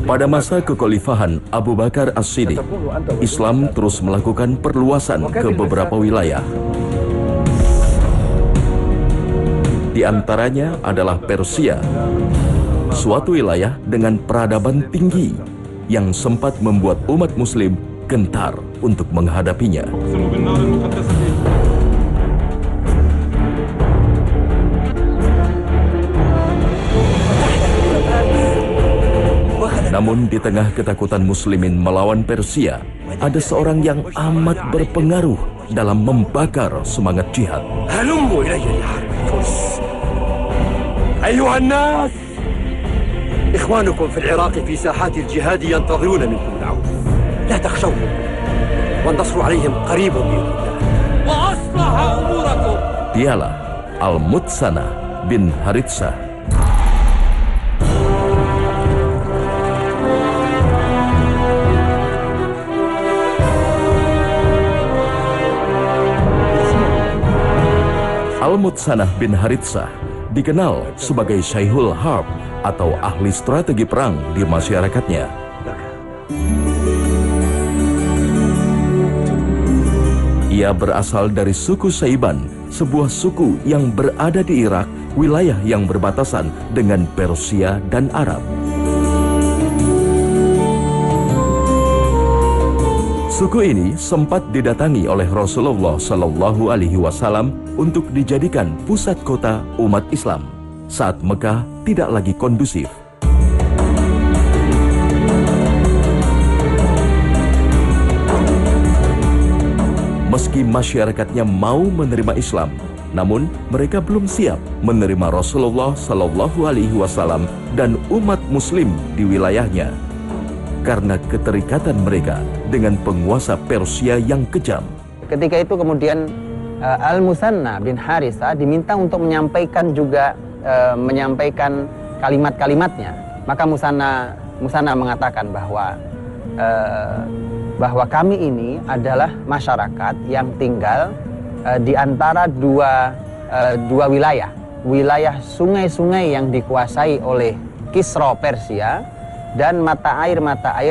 Pada masa kekhalifahan Abu Bakar As-Siddiq, Islam terus melakukan perluasan ke beberapa wilayah. Di antaranya adalah Persia, suatu wilayah dengan peradaban tinggi yang sempat membuat umat Muslim gentar untuk menghadapinya. Namun di tengah ketakutan Muslimin melawan Persia, ada seorang yang amat berpengaruh dalam membakar semangat jihad. Halummu ilayya li harbi Furs. Ayuhan nas, ikhwanukum fil Iraq fi sahat al-jihad yantaziruna minkum al-aun. La takhshawhum wan-nasru alayhim qaribun bi'idhnillah. Wa aslaha umurakum. Dialah Al-Mutsanah bin Haritsah. Al-Mutsanah bin Haritsah dikenal sebagai Syaihul Harb atau ahli strategi perang di masyarakatnya. Ia berasal dari suku Saiban, sebuah suku yang berada di Irak, wilayah yang berbatasan dengan Persia dan Arab. Suku ini sempat didatangi oleh Rasulullah Shallallahu Alaihi Wasallam untuk dijadikan pusat kota umat Islam saat Mekah tidak lagi kondusif. Meski masyarakatnya mau menerima Islam, namun mereka belum siap menerima Rasulullah Shallallahu Alaihi Wasallam dan umat Muslim di wilayahnya karena keterikatan mereka dengan penguasa Persia yang kejam. Ketika itu kemudian Al-Mutsanah bin Haritsah diminta untuk menyampaikan kalimat-kalimatnya. Maka Mutsanah mengatakan bahwa kami ini adalah masyarakat yang tinggal di antara dua wilayah sungai-sungai yang dikuasai oleh Kisra Persia dan mata air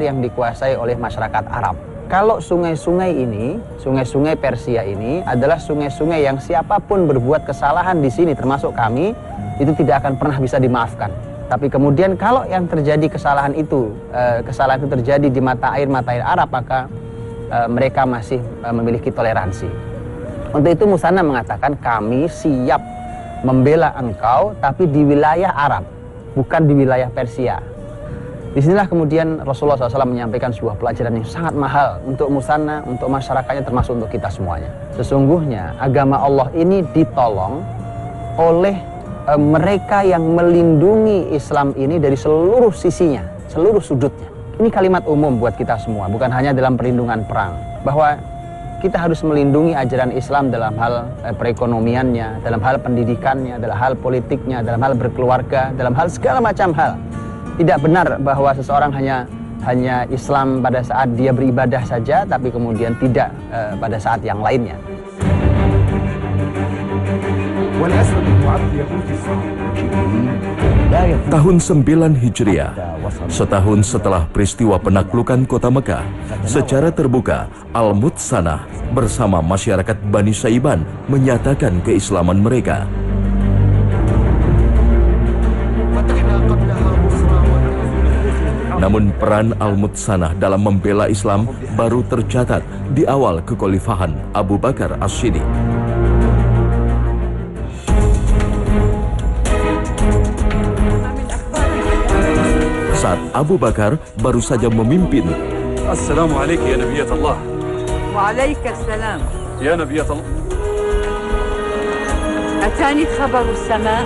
yang dikuasai oleh masyarakat Arab. Kalau sungai-sungai Persia ini adalah sungai-sungai yang siapapun berbuat kesalahan di sini termasuk kami, itu tidak akan pernah bisa dimaafkan. Tapi kemudian kalau yang terjadi kesalahan itu terjadi di mata air Arab, maka mereka masih memiliki toleransi. Untuk itu Mutsanah mengatakan kami siap membela engkau tapi di wilayah Arab, bukan di wilayah Persia. Disinilah kemudian Rasulullah SAW menyampaikan sebuah pelajaran yang sangat mahal untuk Mutsanah, untuk masyarakatnya, termasuk untuk kita semuanya. Sesungguhnya agama Allah ini ditolong oleh mereka yang melindungi Islam ini dari seluruh sisinya, seluruh sudutnya. Ini kalimat umum buat kita semua, bukan hanya dalam perlindungan perang. Bahwa kita harus melindungi ajaran Islam dalam hal perekonomiannya, dalam hal pendidikannya, dalam hal politiknya, dalam hal berkeluarga, dalam hal segala macam hal. Tidak benar bahwa seseorang hanya Islam pada saat dia beribadah saja, tapi kemudian tidak pada saat yang lainnya. Tahun 9 Hijriah, setahun setelah peristiwa penaklukan kota Mekah, secara terbuka Al-Mutsanah bersama masyarakat Bani Saiban menyatakan keislaman mereka. Namun peran Al-Mutsanah dalam membela Islam baru tercatat di awal kekhalifahan Abu Bakar As-Siddiq. Saat Abu Bakar baru saja memimpin. Assalamualaikum ya Nabiyatullah. Waalaikumsalam. Ya Nabiyatullah. Atani khabaru as-sama'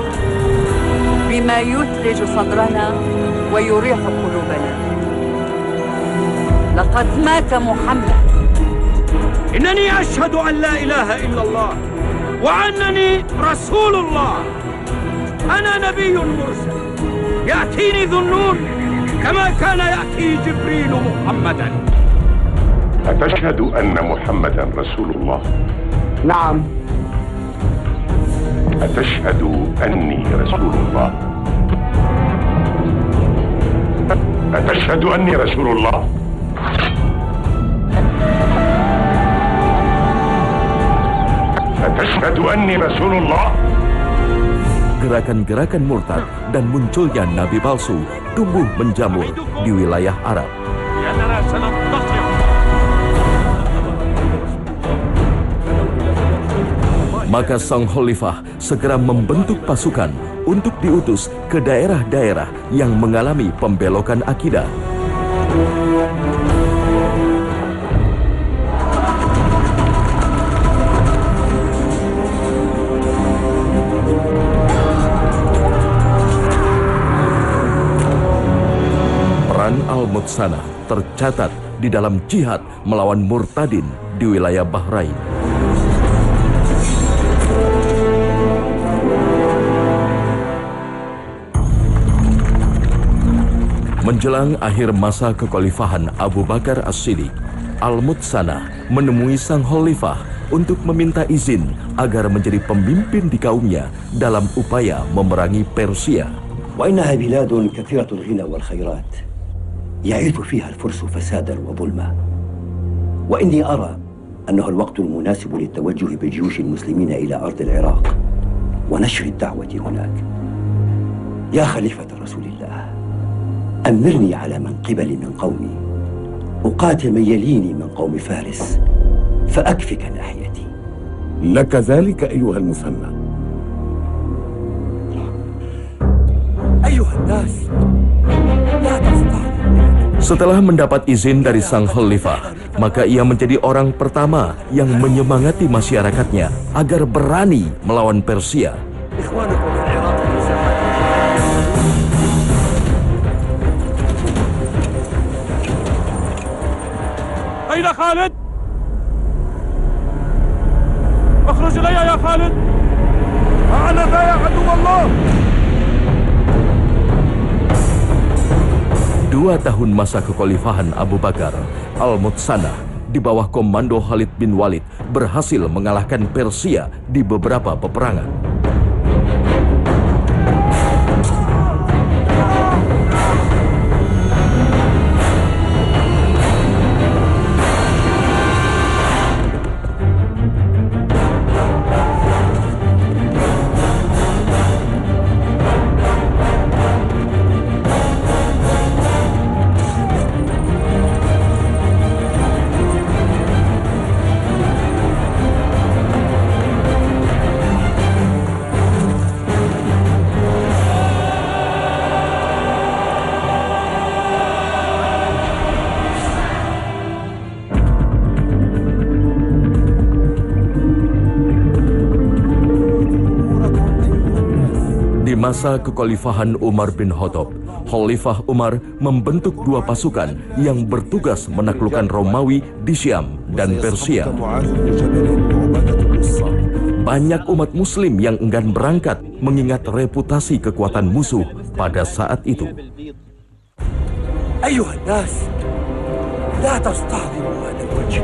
bima yuthriju sadrana wa yurihu qulubana. Laqad mata Muhammad. Innani ashhadu an la ilaha illallah wa annani rasulullah. Ana nabiyyun mursal. Ya'tini dhun-nur kama kana ya'ti Jibril Muhammadan. Atashhadu anna Muhammadan rasulullah? Na'am. Atashhadu anni rasulullah? أتشهد أني رسول الله؟ أتشهد أني رسول الله؟ Gerakan-gerakan murtad dan munculnya nabi palsu tumbuh menjamur di wilayah Arab. Maka sang khalifah segera membentuk pasukan untuk diutus ke daerah-daerah yang mengalami pembelokan akidah. Perang Al-Mutsanah tercatat di dalam jihad melawan murtadin di wilayah Bahrain. Menjelang akhir masa kekhalifahan Abu Bakar As-Siddiq, Al-Mutsanah menemui sang khalifah untuk meminta izin agar menjadi pemimpin di kaumnya dalam upaya memerangi Persia. وإنها بلاد كثيرة الغنى والخيرات يعيث فيها الفرس فسادا وظلما، وإني أرى أنه الوقت المناسب للتوجه بجيوش المسلمين إلى أرض العراق ونشر الدعوة هناك. يا خليفة رسول الله، أمرني على من قبل من قومي أقاتل من يليني من قوم فارس فأكفك ناحيتي. لك ذلك أيها المثنى. أيها الناس، لا تستعجلوا. Setelah mendapat izin dari sang khalifah, maka ia menjadi orang pertama yang menyemangati masyarakatnya agar berani melawan Persia. إخوانكم في العراق في ساحات أين خالد؟ اخرج إلي يا خالد. أنا ذا يا عدو الله. 2 tahun masa kekhalifahan Abu Bakar, Al-Mutsanah di bawah komando Khalid bin Walid berhasil mengalahkan Persia di beberapa peperangan. Di masa kekhalifahan Umar bin Khattab, Khalifah Umar membentuk 2 pasukan yang bertugas menaklukkan Romawi di Syam dan Persia. Banyak umat muslim yang enggan berangkat mengingat reputasi kekuatan musuh pada saat itu. أيها الناس، لا تستعظموا هذا الوجه،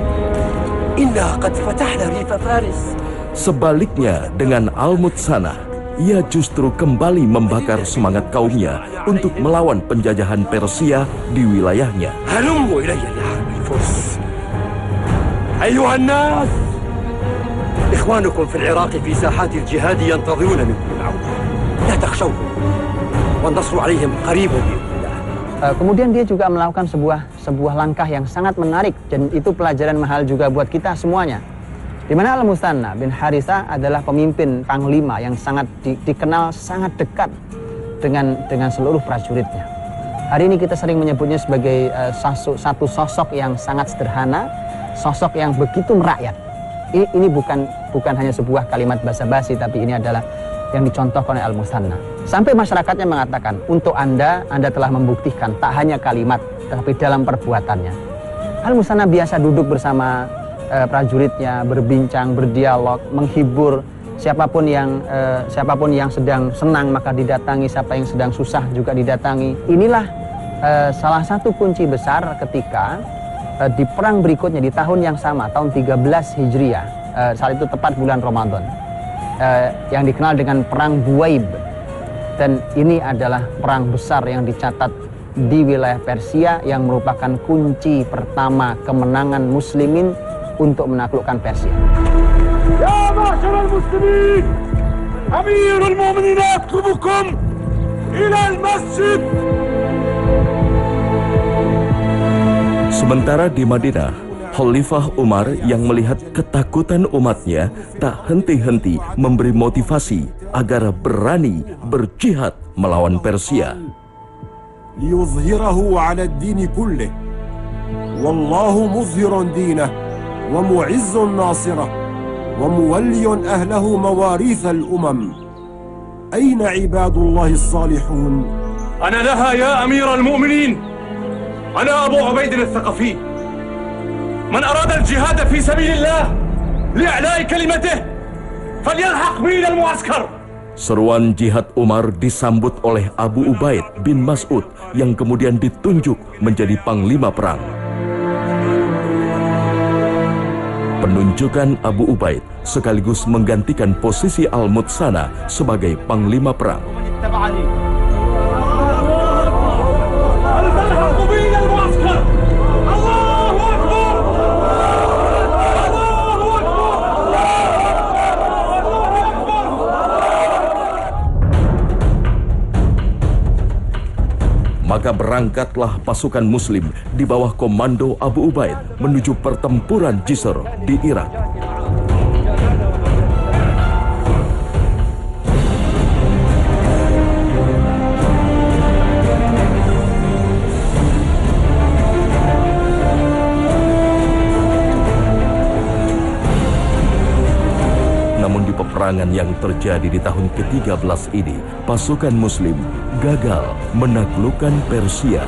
إنا قد فتحنا ريف فارس. Sebaliknya dengan Al-Mutsanah, ia justru kembali membakar semangat kaumnya untuk melawan penjajahan Persia di wilayahnya. هلموا إلي يا حرب الفرس. أيها الناس، إخوانكم في العراق في ساحات الجهاد ينتظرون منكم العون. لا تخشوهم، والنصر عليهم قريب بإذن الله. Kemudian dia juga melakukan sebuah langkah yang sangat menarik, dan itu pelajaran mahal juga buat kita semuanya. Di mana Al-Mutsanah bin Harithah adalah pemimpin panglima yang sangat dikenal sangat dekat dengan seluruh prajuritnya. Hari ini kita sering menyebutnya sebagai satu sosok yang sangat sederhana, sosok yang begitu merakyat. Ini bukan hanya sebuah kalimat basa-basi, tapi ini adalah yang dicontohkan oleh Al-Mutsanah. Sampai masyarakatnya mengatakan, untuk Anda telah membuktikan tak hanya kalimat, tapi dalam perbuatannya. Al-Mutsanah biasa duduk bersama prajuritnya, berbincang, berdialog, menghibur siapapun yang sedang senang maka didatangi, siapa yang sedang susah juga didatangi. Inilah salah satu kunci besar ketika di perang berikutnya di tahun yang sama, tahun 13 Hijriah, saat itu tepat bulan Ramadan, yang dikenal dengan perang Buwaib. Dan ini adalah perang besar yang dicatat di wilayah Persia yang merupakan kunci pertama kemenangan muslimin untuk menaklukkan Persia. Ya ma'syaral muslimin, Amirul Mu'minin yatlubukum ila al-masjid. Sementara di Madinah, Khalifah Umar yang melihat ketakutan umatnya tak henti-henti memberi motivasi agar berani berjihad melawan Persia. liyuzhirahu 'ala ad-din kullih wallahu muzhirun dinah wa mu'izzun nasirah wa muwalliyun ahlahu mawarith al-umam ayna ibadullah as-salihun. أنا لها يا أمير المؤمنين. أنا أبو عبيد الثقفي من أراد الجهاد في سبيل الله لإعلاء كلمته فليلحق بي إلى المعسكر. Seruan jihad Umar disambut oleh Abu Ubaid bin Mas'ud yang kemudian ditunjuk menjadi panglima perang. Penunjukan Abu Ubaid sekaligus menggantikan posisi Al-Mutsana sebagai panglima perang. Maka berangkatlah pasukan muslim di bawah komando Abu Ubaid menuju pertempuran Jisr di Irak. Namun di peperangan yang terjadi di tahun ke-13 ini, pasukan muslim gagal menaklukkan Persia.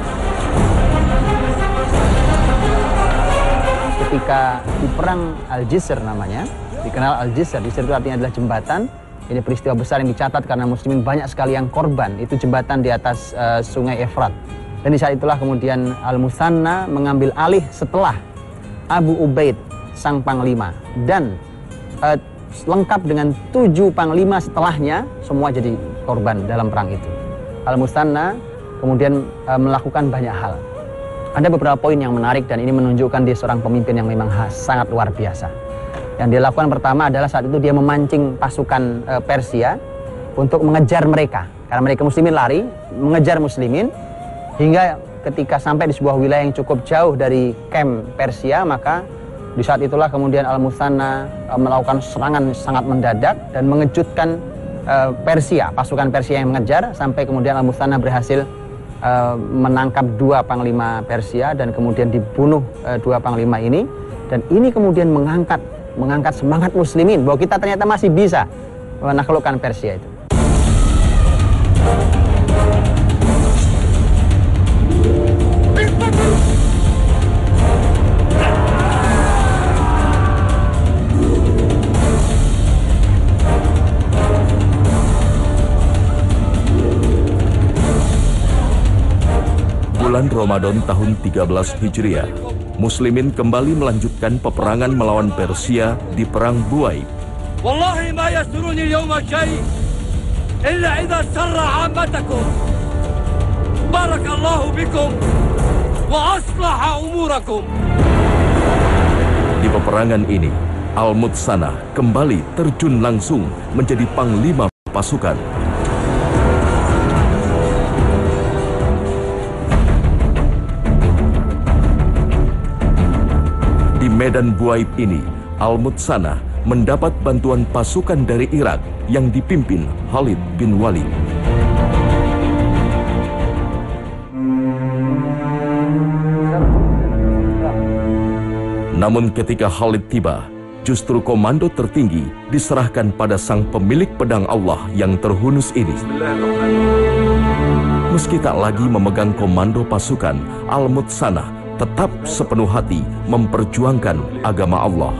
Ketika di perang Al-Jisr namanya, dikenal Al-Jisr, Jisr itu artinya adalah jembatan. Ini peristiwa besar yang dicatat karena muslimin banyak sekali yang korban. Itu jembatan di atas sungai Efrat. Dan di saat itulah kemudian Al-Musanna mengambil alih setelah Abu Ubaid sang panglima. Dan lengkap dengan 7 panglima setelahnya, semua jadi korban dalam perang itu. Al-Musanna kemudian melakukan banyak hal. Ada beberapa poin yang menarik dan ini menunjukkan dia seorang pemimpin yang memang sangat luar biasa. Yang dia lakukan pertama adalah saat itu dia memancing pasukan Persia untuk mengejar mereka. Karena mereka muslimin lari, mengejar muslimin, hingga ketika sampai di sebuah wilayah yang cukup jauh dari camp Persia, maka di saat itulah kemudian Al-Musanna melakukan serangan sangat mendadak dan mengejutkan Persia, pasukan Persia yang mengejar, sampai kemudian Al-Musanna berhasil menangkap 2 panglima Persia dan kemudian dibunuh 2 panglima ini. Dan ini kemudian mengangkat semangat muslimin bahwa kita ternyata masih bisa menaklukkan Persia itu. Bulan Ramadan tahun 13 Hijriah, muslimin kembali melanjutkan peperangan melawan Persia di Perang Buaib. Wallahi ma yasuruni yawma syai' illa idza sarra 'ammatakum. Barakallahu bikum wa aslaha umurakum. Di peperangan ini, Al-Mutsana kembali terjun langsung menjadi panglima pasukan. Di medan Buaib ini, Al-Mutsana mendapat bantuan pasukan dari Irak yang dipimpin Khalid bin Walid. Namun ketika Khalid tiba, justru komando tertinggi diserahkan pada sang pemilik pedang Allah yang terhunus ini. Meski tak lagi memegang komando pasukan, Al-Mutsana tetap sepenuh hati memperjuangkan agama Allah.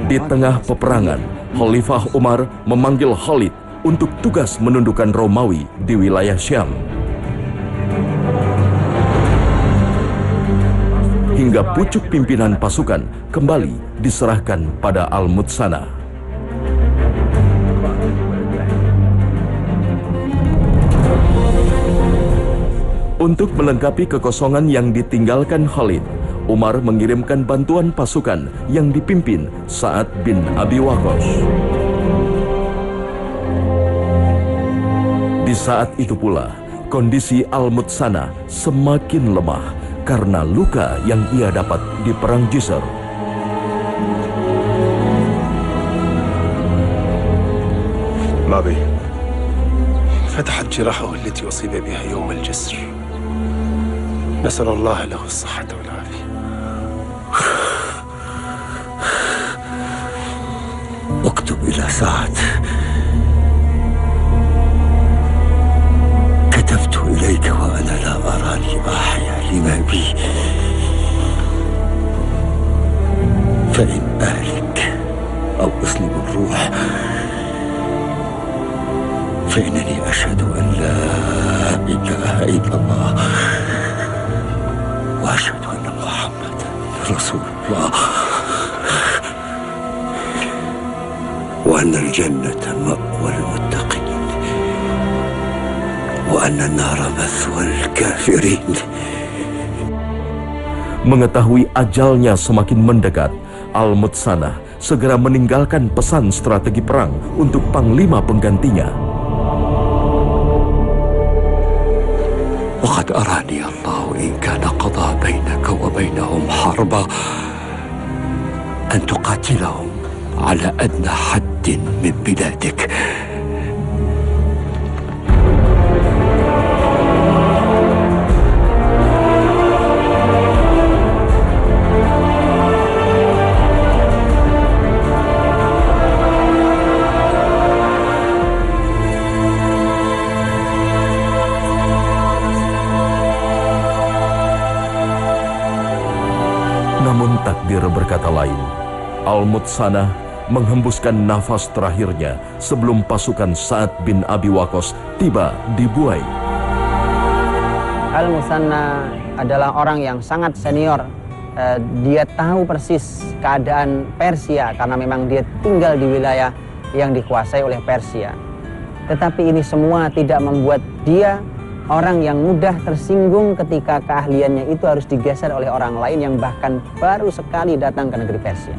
Di tengah peperangan, Khalifah Umar memanggil Khalid untuk tugas menundukkan Romawi di wilayah Syam. hingga pucuk pimpinan pasukan kembali diserahkan pada Al-Mutsanah. Untuk melengkapi kekosongan yang ditinggalkan Khalid, Umar mengirimkan bantuan pasukan yang dipimpin Sa'ad bin Abi Waqqas. Di saat itu pula, kondisi Al-Mutsanah semakin lemah karena luka yang ia dapat di Perang Jisr. ماضي فتحت جراحه التي أصيب بها يوم الجسر. نسأل الله له الصحة والعافية. اكتب إلى سعد. كتبت إليك وأنا لا أراني أحيا لما بي، فإن أهلك أو أسلم الروح فإنني أشهد أن لا إله إلا الله وأشهد أن محمدا رسول الله، وأن الجنة مأوى المتقين وأن النار مثوى الكافرين. Mengetahui ajalnya semakin mendekat, Al-Mutsanah segera meninggalkan pesan strategi perang untuk panglima penggantinya. وقد أراني الله إن كان قضى بينك وبينهم حربا أن تقاتلهم على أدنى حد من بلادك. Namun takdir berkata lain. Al-Mutsanah menghembuskan nafas terakhirnya sebelum pasukan Sa'ad bin Abi Waqqas tiba di Buai. Al-Mutsanah adalah orang yang sangat senior. Dia tahu persis keadaan Persia karena memang dia tinggal di wilayah yang dikuasai oleh Persia. Tetapi ini semua tidak membuat dia orang yang mudah tersinggung ketika keahliannya itu harus digeser oleh orang lain yang bahkan baru sekali datang ke negeri Persia.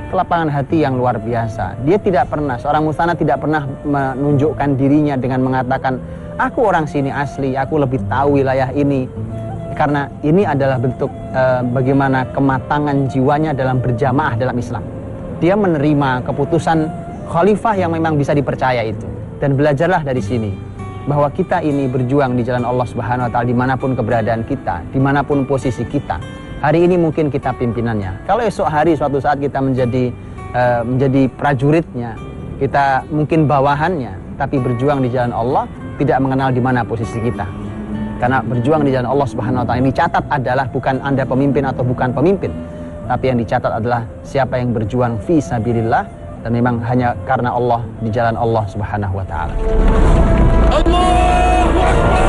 Kelapangan hati yang luar biasa. Dia tidak pernah, seorang Mutsanah tidak pernah menunjukkan dirinya dengan mengatakan, aku orang sini asli, aku lebih tahu wilayah ini. Karena ini adalah bentuk bagaimana kematangan jiwanya dalam berjamaah dalam Islam. Dia menerima keputusan khalifah yang memang bisa dipercaya itu. Dan belajarlah dari sini bahwa kita ini berjuang di jalan Allah Subhanahu wa Ta'ala dimanapun keberadaan kita, dimanapun posisi kita. Hari ini mungkin kita pimpinannya. Kalau esok hari suatu saat kita menjadi prajuritnya, kita mungkin bawahannya, tapi berjuang di jalan Allah tidak mengenal di mana posisi kita. Karena berjuang di jalan Allah Subhanahu wa Ta'ala yang dicatat adalah bukan Anda pemimpin atau bukan pemimpin, tapi yang dicatat adalah siapa yang berjuang fi sabilillah dan memang hanya karena Allah di jalan Allah Subhanahu wa Ta'ala. Allahu Akbar.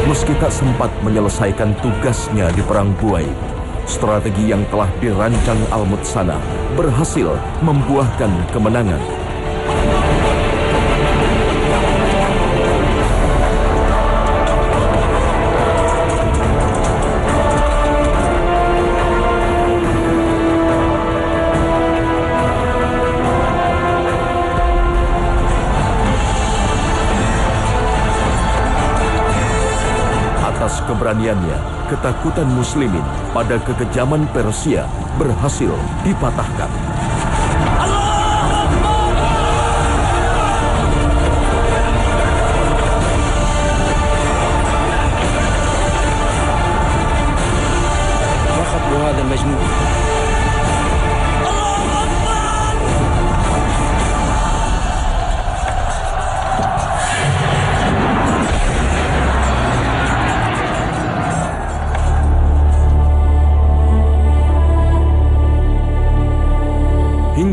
Meski tak sempat menyelesaikan tugasnya di Perang Buai, strategi yang telah dirancang Al-Mutsanah berhasil membuahkan kemenangan. Atas keberaniannya, ketakutan muslimin pada kekejaman Persia berhasil dipatahkan.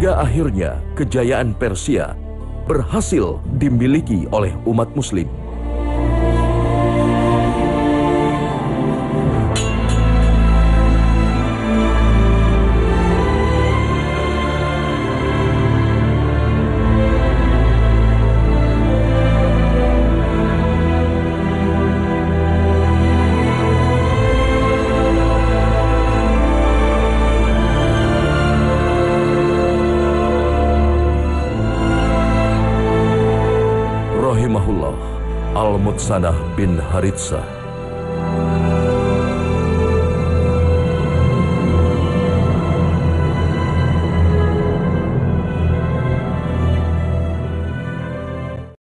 hingga akhirnya kejayaan Persia berhasil dimiliki oleh umat Muslim. Al-Mutsanah bin Haritsah